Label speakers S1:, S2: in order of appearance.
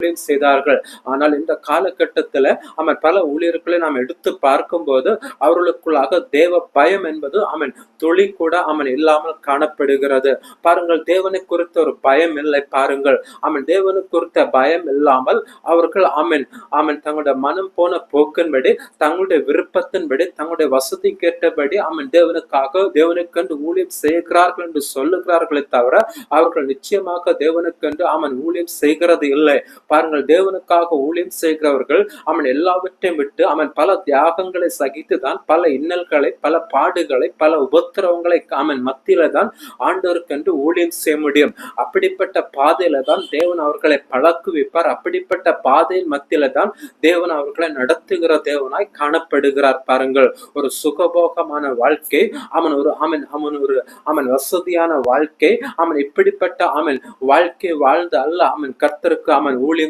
S1: ஊழியம் செய்தார்கள். ஆனால் இந்த காலகட்டத்துல பல ஊழியர்களை நாம் எடுத்து பார்க்கும்போது அவர்களுக்குள்ளாக தேவ பயம் என்பது துளி கூட இல்லாமல் காணப்படுகிறது. பாருங்கள், தேவனை குறித்த ஒரு பயம் இல்லை. பாருங்கள், தேவனை குறித்த பயம் இல்லாமல் அவர்கள் தங்களுடைய மனம் போன போக்கின்படி, தங்களுடைய விருப்பத்தின்படி, தங்களுடைய வசதி கேட்டபடி தேவனுக்கென்று ஊழியம் செய்கிறார்கள் என்று சொல்லுகிறார்களே தவிர அவர்கள் நிச்சயமாக தேவனுக்கென்று ஊழியம் செய்கிறது இல்லை. பாருங்கள், தேவனுக்காக ஊழியம் செய்கிறவர்கள் எல்லாவற்றையும் விட்டு பல தியாகங்களை சகித்துதான், பல இன்னல்களை, பல பாடுகளை, பல உபத்திரவங்களை மத்தியில தான் ஆண்டவருக்கென்று ஊழியம் செய்ய முடியும். அப்படிப்பட்ட பாதையில தான் தேவன் அவர்களை பழக்குவிப்பார். அப்படிப்பட்ட பாதையின் மத்தியில தான் தேவன் அவர்களை நடத்துகிற தேவனாய் காணப்படுகிறார். பாருங்கள், ஒரு சுகபோகமான வாழ்க்கை, ஒரு வசதியான வாழ்க்கை, இப்படிப்பட்ட வாழ்க்கை வாழ்ந்து அல்ல கர்த்தருக்கு ஊழியம்